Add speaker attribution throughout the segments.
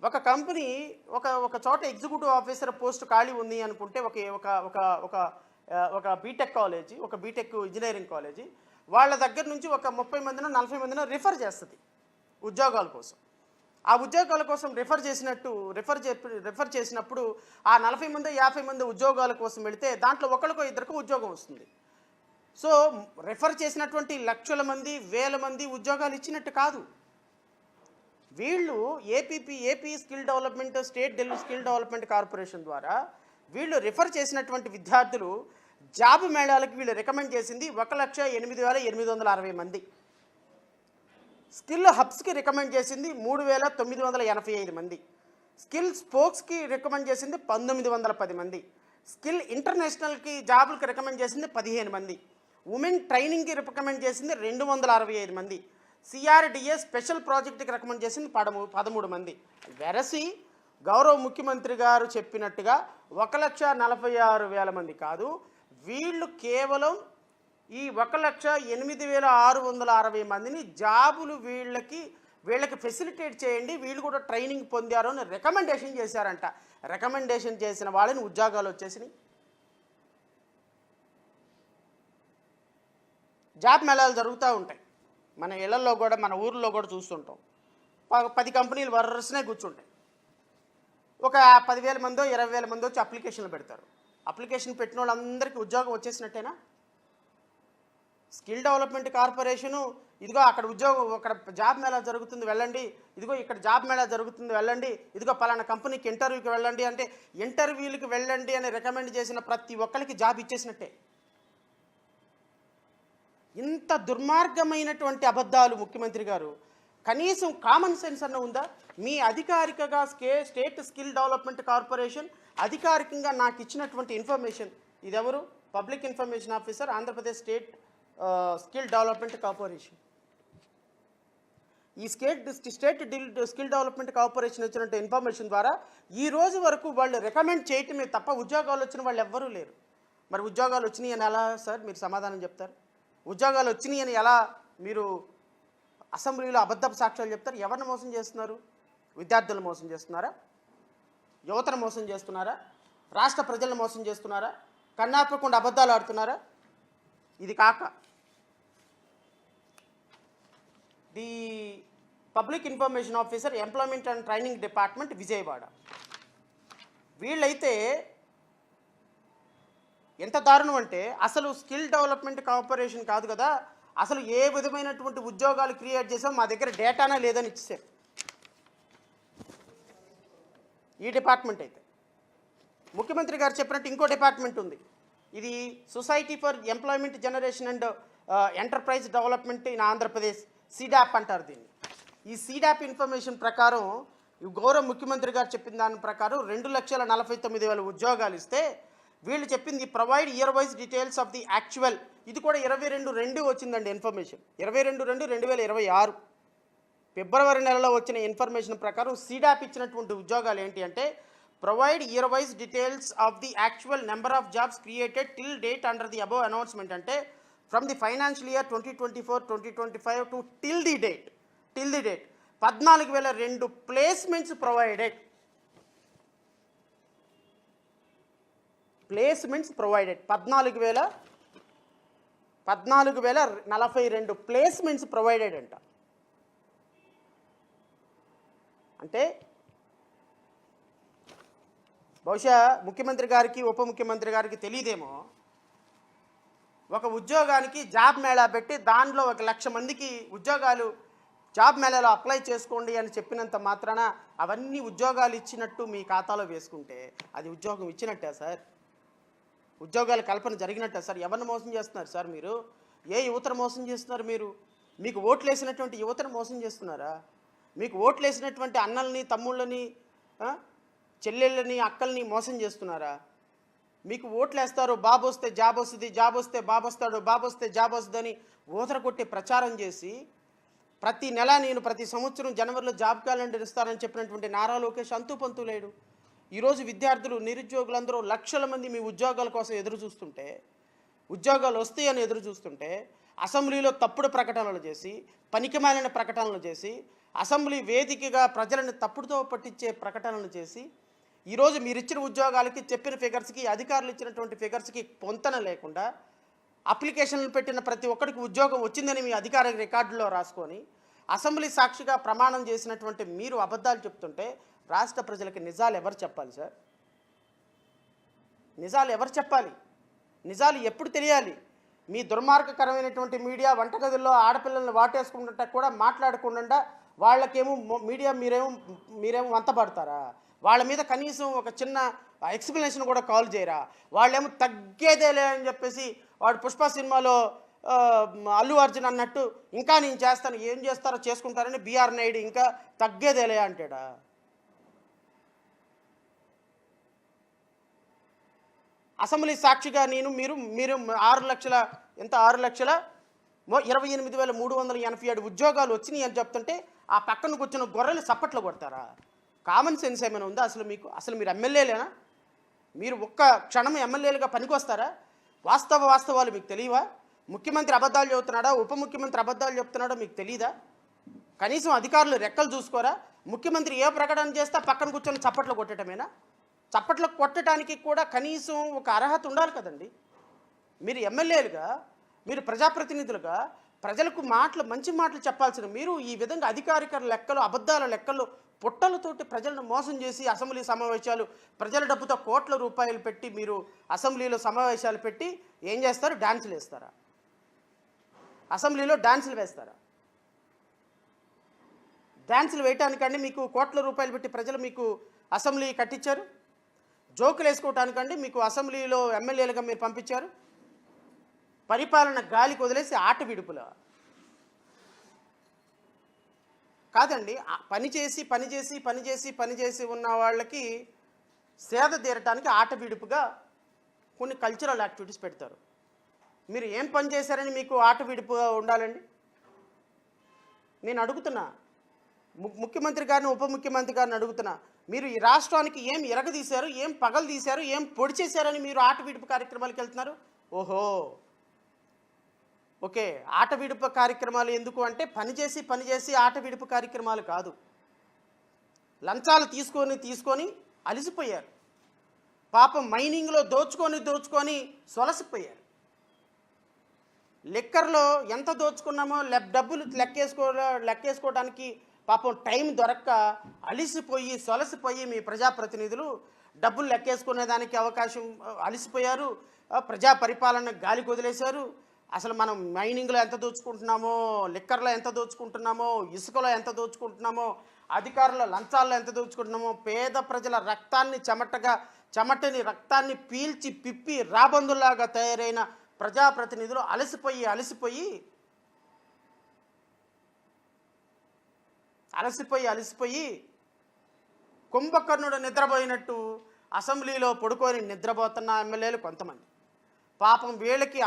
Speaker 1: ఒక కంపెనీ ఒక చోట ఎగ్జిక్యూటివ్ ఆఫీసర్ పోస్ట్ ఖాళీ ఉంది అనుకుంటే ఒక ఒక ఒక ఒక ఒక బీటెక్ కాలేజీ, ఒక బీటెక్ ఇంజనీరింగ్ కాలేజీ వాళ్ళ దగ్గర నుంచి ఒక 30 మందినో 40 మందినో రిఫర్ చేస్తుంది ఉద్యోగాల కోసం. ఆ ఉద్యోగాల కోసం రిఫర్ చేసినప్పుడు ఆ 40 మంది 50 మంది ఉద్యోగాల కోసం వెళితే దాంట్లో ఒకరికో ఇద్దరికో ఉద్యోగం వస్తుంది. సో రిఫర్ చేసినటువంటి లక్షల మంది, వేల మంది ఉద్యోగాలు ఇచ్చినట్టు కాదు. వీళ్ళు AP skill development, state skill development corporation ద్వారా వీళ్ళు రిఫర్ చేసినటువంటి విద్యార్థులు జాబ్ మేళాలకు వీళ్ళు రికమెండ్ చేసింది 1,08,860 మంది. స్కిల్ హబ్స్కి రికమెండ్ చేసింది 3,985 మంది. స్కిల్ స్పోక్స్కి రికమెండ్ చేసింది 1,910 మంది. స్కిల్ ఇంటర్నేషనల్కి జాబులకి రికమెండ్ చేసింది 15 మంది. ఉమెన్ ట్రైనింగ్కి రికమెండ్ చేసింది 265 మంది. సిఆర్డిఏ స్పెషల్ ప్రాజెక్ట్కి రికమెండ్ చేసింది 13 మంది. వెరసి గౌరవ ముఖ్యమంత్రి గారు చెప్పినట్టుగా 1,46,000 మంది కాదు, వీళ్ళు కేవలం ఈ 1,08,660 మందిని జాబులు వీళ్ళకి ఫెసిలిటేట్ చేయండి, వీళ్ళు కూడా ట్రైనింగ్ పొందారు అని రికమెండేషన్ చేశారంట. రికమెండేషన్ చేసిన వాళ్ళని ఉద్యోగాలు వచ్చేసినాయి. జాబ్ మేళాలు జరుగుతూ ఉంటాయి మన ఇళ్లలో కూడా, మన ఊర్లో కూడా చూస్తుంటాం. 10 కంపెనీలు వరుసనే కూర్చుంటాయి. ఒక 10,000 మందో 20,000 మందో వచ్చి అప్లికేషన్లు పెడతారు. అప్లికేషన్ పెట్టిన వాళ్ళందరికీ ఉద్యోగం వచ్చేసినట్టేనా? స్కిల్ డెవలప్మెంట్ కార్పొరేషను ఇదిగో అక్కడ జాబ్ మేళా జరుగుతుంది వెళ్ళండి, ఇదిగో ఇక్కడ జాబ్ మేళా జరుగుతుంది వెళ్ళండి, ఇదిగో పలానా కంపెనీకి ఇంటర్వ్యూకి వెళ్ళండి అంటే ఇంటర్వ్యూలకు వెళ్ళండి అని రికమెండ్ చేసిన ప్రతి ఒక్కరికి జాబ్ ఇచ్చేసినట్టే. ఇంత దుర్మార్గమైనటువంటి అబద్ధాలు ముఖ్యమంత్రి గారు, కనీసం కామన్ సెన్స్ అన్న ఉందా? మీ అధికారికగా స్టేట్ స్కిల్ డెవలప్మెంట్ కార్పొరేషన్ అధికారికంగా నాకు ఇచ్చినటువంటి information, ఇదెవరు? Public information officer, Andhra Pradesh state skill development corporation. ఈ స్టేట్ స్కిల్ డెవలప్మెంట్ కార్పొరేషన్ ఇచ్చినట్టు ఇన్ఫర్మేషన్ ద్వారా ఈ రోజు వరకు వాళ్ళు రికమెండ్ చేయటమే తప్ప ఉద్యోగాలు వచ్చిన వాళ్ళు ఎవ్వరూ లేరు. మరి ఉద్యోగాలు వచ్చినాయి అని ఎలా సార్ మీరు సమాధానం చెప్తారు? ఉద్యోగాలు వచ్చినాయి అని ఎలా మీరు అసెంబ్లీలో అబద్ధపు సాక్ష్యాలు చెప్తారు? ఎవరిని మోసం చేస్తున్నారు? విద్యార్థులను మోసం చేస్తున్నారా? యువతను మోసం చేస్తున్నారా? రాష్ట్ర ప్రజలను మోసం చేస్తున్నారా? కన్నాపకుండా అబద్ధాలు ఆడుతున్నారా? ఇది కాక the public information officer, employment and training department, Vijayawada, వీళ్ళైతే ఎంత దారుణం అంటే అసలు స్కిల్ డెవలప్మెంట్ కార్పొరేషన్ కాదు కదా, అసలు ఏ విధమైనటువంటి ఉద్యోగాలు క్రియేట్ చేసాం మా దగ్గర డేటానే లేదని ఇచ్చేసారు. ఈ డిపార్ట్మెంట్ అయితే ముఖ్యమంత్రి గారు చెప్పినట్టు ఇంకో డిపార్ట్మెంట్ ఉంది. ఇది society for employment generation and enterprise development in Andhra Pradesh, SEEDAP అంటారు దీన్ని. ఈ సీడాప్ ఇన్ఫర్మేషన్ ప్రకారం గౌరవ ముఖ్యమంత్రి గారు చెప్పిన దాని ప్రకారం 2,49,000 ఉద్యోగాలు ఇస్తే వీళ్ళు చెప్పింది provide year wise details of the actual. ఇది కూడా 22/2 వచ్చిందండి ఇన్ఫర్మేషన్. 22/2/2026 ఫిబ్రవరి నెలలో వచ్చిన ఇన్ఫర్మేషన్ ప్రకారం సీడాప్ ఇచ్చినటువంటి ఉద్యోగాలు ఏంటి అంటే provide year wise details of the actual number of jobs created till date under the above announcement. అంటే from the financial year 2024-2025 to till the date 14,002 placements provided. 14,042 placements provided అంట. అంటే బహుశా ముఖ్యమంత్రి గారికి, ఉప ముఖ్యమంత్రి గారికి తెలియదేమో, ఒక ఉద్యోగానికి జాబ్ మేళా పెట్టి దానిలో 1,00,000 మందికి ఉద్యోగాలు జాబ్ మేళాలో అప్లై చేసుకోండి అని చెప్పినంత మాత్రాన అవన్నీ ఉద్యోగాలు ఇచ్చినట్టు మీ ఖాతాలో వేసుకుంటే అది ఉద్యోగం ఇచ్చినట్టే సార్? ఉద్యోగాల కల్పన జరిగినట్టే సార్? ఎవరిని మోసం చేస్తున్నారు సార్ మీరు? ఏ యువతను మోసం చేస్తున్నారు మీరు? మీకు ఓట్లు వేసినటువంటి యువతను మోసం చేస్తున్నారా? మీకు ఓట్లు వేసినటువంటి అన్నల్ని, తమ్ముళ్ళని, చెల్లెళ్ళని, అక్కల్ని మోసం చేస్తున్నారా? మీకు ఓట్లు వేస్తారు, బాబు వస్తే జాబ్ వస్తుంది, జాబ్ వస్తే బాబు వస్తాడు, బాబు వస్తే జాబ్ వస్తుందని ఊతర కొట్టి ప్రచారం చేసి ప్రతి నెల నేను ప్రతి సంవత్సరం జనవరిలో జాబ్ క్యాలెండర్ ఇస్తానని చెప్పినటువంటి నారా లోకేష్ అంతు పంతు లేడు. ఈరోజు విద్యార్థులు, నిరుద్యోగులందరూ లక్షల మంది మీ ఉద్యోగాల కోసం ఎదురు చూస్తుంటే, ఉద్యోగాలు వస్తాయి అని ఎదురు చూస్తుంటే అసెంబ్లీలో తప్పుడు ప్రకటనలు చేసి, పనికిమాలిన ప్రకటనలు చేసి అసెంబ్లీ వేదికగా ప్రజలను తప్పుడుతో పట్టించే ప్రకటనలు చేసి ఈరోజు మీరు ఇచ్చిన ఉద్యోగాలకి చెప్పిన ఫిగర్స్కి అధికారులు ఇచ్చినటువంటి ఫిగర్స్కి పొంతన లేకుండా అప్లికేషన్లు పెట్టిన ప్రతి ఒక్కరికి ఉద్యోగం వచ్చిందని మీ అధికార రికార్డులో రాసుకొని అసెంబ్లీ సాక్షిగా ప్రమాణం చేసినటువంటి మీరు అబద్ధాలు చెప్తుంటే రాష్ట్ర ప్రజలకి నిజాలు ఎవరు చెప్పాలి సార్? నిజాలు ఎవరు చెప్పాలి? నిజాలు ఎప్పుడు తెలియాలి? మీ దుర్మార్గకరమైనటువంటి మీడియా వంటగదుల్లో ఆడపిల్లల్ని వాటేసుకుంటుంటే కూడా మాట్లాడకుండా వాళ్ళకేమో మీడియా మీరేమో వంతపడతారా? వాళ్ళ మీద కనీసం ఒక చిన్న ఎక్స్ప్లెనేషన్ కూడా కాల్ చేయరా? వాళ్ళేమో తగ్గేదేలే అని చెప్పేసి వాడు పుష్ప సినిమాలో అల్లు అర్జున్ అన్నట్టు ఇంకా నేను చేస్తాను, ఏం చేస్తారో చేసుకుంటారని బిఆర్ నాయుడు ఇంకా తగ్గేదేలే అంటాడా? అసెంబ్లీ సాక్షిగా మీరు 6,28,387 ఉద్యోగాలు వచ్చినాయి అని చెప్తుంటే ఆ పక్కన కూర్చున్న గొర్రెలు సప్పట్లు కొడతారా? కామన్ సెన్స్ ఏమైనా ఉందా అసలు మీకు? అసలు మీరు ఎమ్మెల్యేలేనా? మీరు ఒక్క క్షణం ఎమ్మెల్యేలుగా పనికొస్తారా? వాస్తవాలు మీకు తెలియవా? ముఖ్యమంత్రి అబద్ధాలు చెబుతున్నాడా, ఉప ముఖ్యమంత్రి అబద్ధాలు చెప్తున్నాడో మీకు తెలియదా? కనీసం అధికారులు రెక్కలు చూసుకోరా? ముఖ్యమంత్రి ఏ ప్రకటన చేస్తా పక్కన కూర్చొని చప్పట్లు కొట్టడమేనా? చప్పట్లు కొట్టడానికి కూడా కనీసం ఒక అర్హత ఉండాలి కదండి. మీరు ఎమ్మెల్యేలుగా, మీరు ప్రజాప్రతినిధులుగా ప్రజలకు మంచి మాటలు చెప్పాల్సిన మీరు ఈ విధంగా అధికారిక లెక్కలు, అబద్ధాల లెక్కలు, పుట్టలతోటి ప్రజలను మోసం చేసి అసెంబ్లీ సమావేశాలు, ప్రజల డబ్బుతో కోట్ల రూపాయలు పెట్టి మీరు అసెంబ్లీలో సమావేశాలు పెట్టి ఏం చేస్తారు? డాన్సులు వేస్తారా? అసెంబ్లీలో డాన్సులు వేస్తారా? డాన్సులు వేయటానికండి మీకు కోట్ల రూపాయలు పెట్టి ప్రజలు మీకు అసెంబ్లీ కట్టించారు? జోకులు వేసుకోవటానికండి మీకు అసెంబ్లీలో ఎమ్మెల్యేలుగా మీరు పంపించారు? పరిపాలన గాలికి వదిలేసి ఆట విడుపుల కాదండి. పని చేసి ఉన్న వాళ్ళకి సేద తీరటానికి ఆట విడుపుగా కొన్ని కల్చరల్ యాక్టివిటీస్ పెడతారు. మీరు ఏం పని చేశారని మీకు ఆట విడుపుగా ఉండాలండి? నేను అడుగుతున్నా, ముఖ్యమంత్రి గారిని, ఉప ముఖ్యమంత్రి గారిని అడుగుతున్నా, మీరు ఈ రాష్ట్రానికి ఏం ఎరగదీశారు, ఏం పగలు తీశారు, ఏం పొడి చేశారని మీరు ఆట విడుపు కార్యక్రమాలకు వెళ్తున్నారు? ఓహో, ఓకే. ఆట విడుపు కార్యక్రమాలు ఎందుకు అంటే పని చేసి ఆట విడుపు కార్యక్రమాలు కాదు. లంచాలు తీసుకొని అలిసిపోయారు. పాపం మైనింగ్లో దోచుకొని లిక్కర్లో ఎంత దోచుకున్నామో డబ్బులు లెక్కేసుకోవడానికి పాపం టైం దొరక్క సొలసిపోయి మీ ప్రజాప్రతినిధులు డబ్బులు లెక్కేసుకునేదానికి అలిసిపోయారు. ప్రజా పరిపాలన గాలికి వదిలేశారు. అసలు మనం మైనింగ్లో ఎంత దోచుకుంటున్నామో, లిక్కర్లో ఎంత దోచుకుంటున్నామో, ఇసుకలో ఎంత దోచుకుంటున్నామో, అధికారుల లంచాల్లో ఎంత దోచుకుంటున్నామో, పేద ప్రజల చెమటని రక్తాన్ని పీల్చి పిప్పి రాబందుల్లాగా తయారైన ప్రజాప్రతినిధులు అలసిపోయి కుంభకర్ణుడు నిద్రపోయినట్టు అసెంబ్లీలో పడుకొని నిద్రపోతున్న ఎమ్మెల్యేలు కొంతమంది. పాపం వీళ్ళకి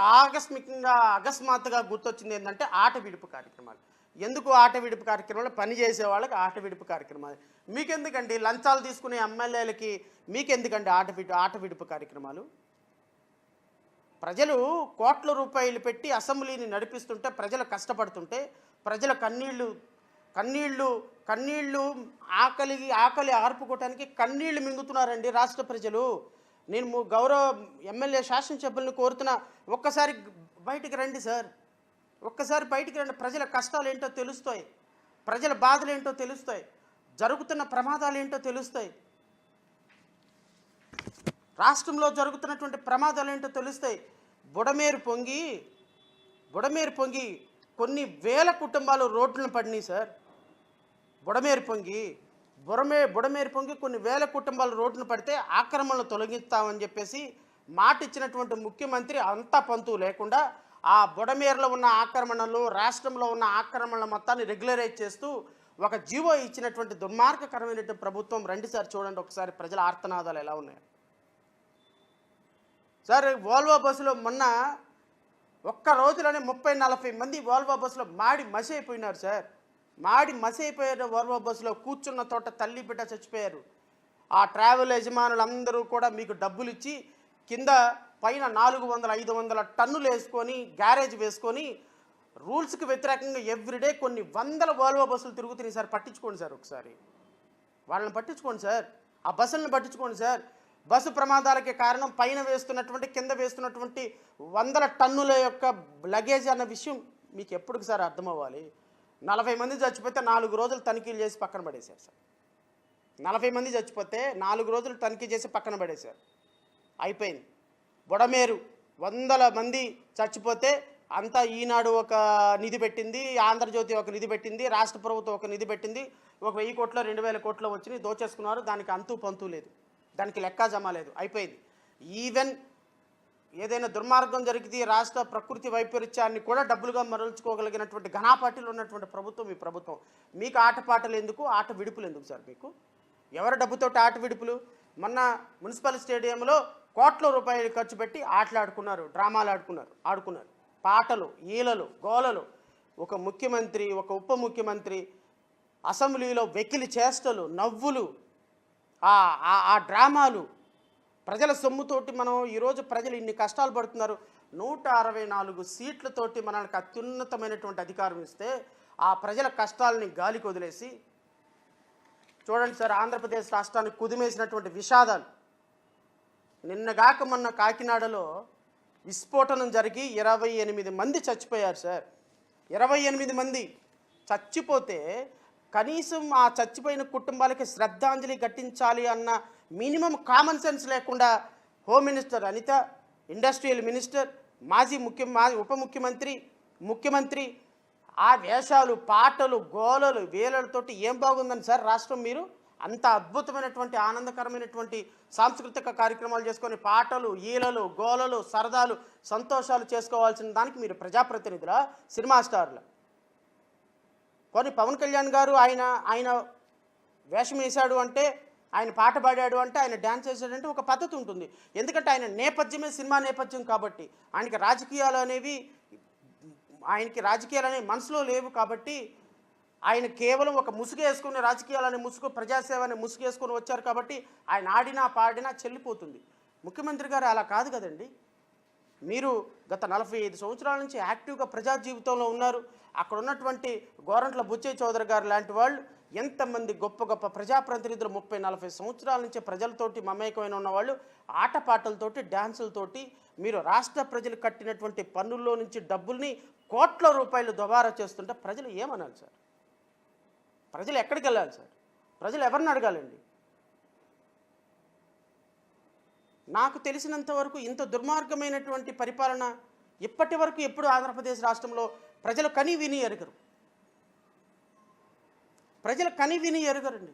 Speaker 1: అకస్మాత్తుగా గుర్తొచ్చింది ఏంటంటే ఆట విడుపు కార్యక్రమాలు. ఎందుకు ఆట విడుపు కార్యక్రమాలు? పని చేసే వాళ్ళకి ఆట విడుపు కార్యక్రమాలు. మీకెందుకండి? లంచాలు తీసుకునే ఎమ్మెల్యేలకి మీకెందుకండి ఆట విడుపు కార్యక్రమాలు? ప్రజలు కోట్ల రూపాయలు పెట్టి అసెంబ్లీని నడిపిస్తుంటే, ప్రజలు కష్టపడుతుంటే, ప్రజల కన్నీళ్ళు ఆకలి ఆర్పుకోవటానికి కన్నీళ్లు మింగుతున్నారండి రాష్ట్ర ప్రజలు. నేను గౌరవ ఎమ్మెల్యే శాసనసభ్యులను కోరుతున్నా, ఒక్కసారి బయటికి రండి సార్, ఒక్కసారి బయటికి రండి. ప్రజల కష్టాలు ఏంటో తెలుస్తాయి, ప్రజల బాధలు ఏంటో తెలుస్తాయి, జరుగుతున్న ప్రమాదాలు ఏంటో తెలుస్తాయి, రాష్ట్రంలో జరుగుతున్నటువంటి ప్రమాదాలు ఏంటో తెలుస్తాయి. బుడమేరు పొంగి కొన్ని వేల కుటుంబాలు రోడ్లను పడినాయి సార్. బుడమేరు పొంగి కొన్ని వేల కుటుంబాలు రోడ్డును పడితే ఆక్రమణలు తొలగిస్తామని చెప్పేసి మాట ఇచ్చినటువంటి ముఖ్యమంత్రి అంతా పంతు లేకుండా ఆ బుడమేరులో ఉన్న ఆక్రమణలు, రాష్ట్రంలో ఉన్న ఆక్రమణల మొత్తాన్ని రెగ్యులరైజ్ చేస్తూ ఒక జీవో ఇచ్చినటువంటి దుర్మార్గకరమైనటువంటి ప్రభుత్వం. రండి సార్, చూడండి ఒకసారి ప్రజల ఆర్తనాదాలు ఎలా ఉన్నాయి సార్. వోల్వో బస్సులో మొన్న ఒక్క రోజులోనే 30-40 మంది వోల్వో బస్సులో మాడి మసి అయిపోయినారు సార్. వోల్వో బస్సులో కూర్చున్న తోట తల్లి బిడ్డ చచ్చిపోయారు. ఆ ట్రావెల్ యజమానులందరూ కూడా మీకు డబ్బులు ఇచ్చి పైన 400-500 టన్నులు వేసుకొని గ్యారేజ్ వేసుకొని రూల్స్కి వ్యతిరేకంగా ఎవ్రీడే కొన్ని వందల వాల్వో బస్సులు తిరుగుతున్నాయి సార్. పట్టించుకోండి సార్, ఒకసారి వాళ్ళని పట్టించుకోండి సార్, ఆ బస్సులను పట్టించుకోండి సార్. బస్సు ప్రమాదాలకి కారణం పైన వేస్తున్నటువంటి కింద వేస్తున్నటువంటి వందల టన్నుల యొక్క లగేజ్ అన్న విషయం మీకు ఎప్పటికి సార్ అర్థం అవ్వాలి? 40 మంది చచ్చిపోతే 4 రోజులు తనిఖీలు చేసి పక్కన పడేశారు సార్. 40 మంది చచ్చిపోతే 4 రోజులు తనిఖీ చేసి పక్కన పడేశారు, అయిపోయింది. బుడమేరు 100 మంది చచ్చిపోతే అంతా ఈనాడు ఒక నిధి పెట్టింది, ఆంధ్రజ్యోతి ఒక నిధి పెట్టింది, రాష్ట్ర ప్రభుత్వం ఒక నిధి పెట్టింది. ఒక 1000 కోట్లు 2000 కోట్లు వచ్చినాయి, దోచేసుకున్నారు. దానికి అంతు పంతు లేదు, దానికి లెక్క జమ లేదు, అయిపోయింది. ఈవెన్ ఏదైనా దుర్మార్గం జరిగితే రాష్ట్ర ప్రకృతి వైపరీత్యాన్ని కూడా డబ్బులుగా మరల్చుకోగలిగినటువంటి ఘనాపాటిలో ఉన్నటువంటి ప్రభుత్వం ఈ ప్రభుత్వం. మీకు ఆటపాటలు ఎందుకు, ఆట విడుపులు ఎందుకు సార్ మీకు? ఎవరి డబ్బుతోటి ఆట విడుపులు? మొన్న మున్సిపల్ స్టేడియంలో కోట్ల రూపాయలు ఖర్చు పెట్టి ఆటలాడుకున్నారు, డ్రామాలు ఆడుకున్నారు. పాటలు, ఈలలు, గోలలు. ఒక ముఖ్యమంత్రి, ఒక ఉప ముఖ్యమంత్రి అసెంబ్లీలో వెకిలి చేష్టలు, నవ్వులు, ఆ డ్రామాలు, ప్రజల సొమ్ముతోటి మనం ఈరోజు ప్రజలు ఇన్ని కష్టాలు పడుతున్నారు. 164 సీట్లతోటి మనకు అత్యున్నతమైనటువంటి అధికారం ఇస్తే ఆ ప్రజల కష్టాలని గాలికి వదిలేసి చూడండి సార్, ఆంధ్రప్రదేశ్ రాష్ట్రానికి కుదిమేసినటువంటి విషాదాలు. నిన్నగాక మొన్న కాకినాడలో విస్ఫోటనం జరిగి 28 మంది చచ్చిపోయారు సార్. 28 మంది చచ్చిపోతే కనీసం ఆ చచ్చిపోయిన కుటుంబాలకి శ్రద్ధాంజలి ఘటించాలి అన్న మినిమం కామన్ సెన్స్ లేకుండా home minister Anitha, industrial minister, మాజీ ఉప ముఖ్యమంత్రి ఆ వేషాలు, పాటలు, గోలలు, వేలలతోటి ఏం బాగుందని సార్ రాష్ట్రం? మీరు అంత అద్భుతమైనటువంటి ఆనందకరమైనటువంటి సాంస్కృతిక కార్యక్రమాలు చేసుకొని పాటలు, ఈలలు, గోలలు, సరదాలు, సంతోషాలు చేసుకోవాల్సిన దానికి మీరు ప్రజాప్రతినిధుల, సినిమా స్టార్ల? పోనీ పవన్ కళ్యాణ్ గారు ఆయన వేషం వేశాడు అంటే, ఆయన పాట పాడాడు అంటే, ఆయన డ్యాన్స్ వేసాడంటే ఒక పద్ధతి ఉంటుంది. ఎందుకంటే ఆయన నేపథ్యమే సినిమా నేపథ్యం కాబట్టి, ఆయనకి రాజకీయాలు అనేవి మనసులో లేవు కాబట్టి, ఆయన కేవలం ఒక ముసుగు వేసుకుని రాజకీయాలనే ముసుగు, ప్రజాసేవ అనే ముసుగు వేసుకొని వచ్చారు కాబట్టి ఆయన ఆడినా పాడినా చెల్లిపోతుంది. ముఖ్యమంత్రి గారు అలా కాదు కదండి. మీరు గత 45 సంవత్సరాల నుంచి యాక్టివ్గా ప్రజా జీవితంలో ఉన్నారు. అక్కడ ఉన్నటువంటి గోరంట్ల బుచ్చయ్య చౌదరి గారు లాంటి వాళ్ళు, ఎంతమంది గొప్ప గొప్ప ప్రజాప్రతినిధులు 30-40 సంవత్సరాల నుంచి ప్రజలతోటి మమేకమైన ఉన్నవాళ్ళు, ఆటపాటలతోటి, డ్యాన్సులతోటి మీరు రాష్ట్ర ప్రజలు కట్టినటువంటి పన్నుల్లో నుంచి డబ్బుల్ని కోట్ల రూపాయలు దుబారా చేస్తుంటే ప్రజలు ఏమనాలి సార్? ప్రజలు ఎక్కడికి వెళ్ళాలి సార్? ప్రజలు ఎవరిని అడగాలండి? నాకు తెలిసినంత వరకు ఇంత దుర్మార్గమైనటువంటి పరిపాలన ఇప్పటి వరకు ఎప్పుడు ఆంధ్రప్రదేశ్ రాష్ట్రంలో ప్రజలు కని విని ఎరుగరు. ప్రజలు కని విని ఎరుగరండి.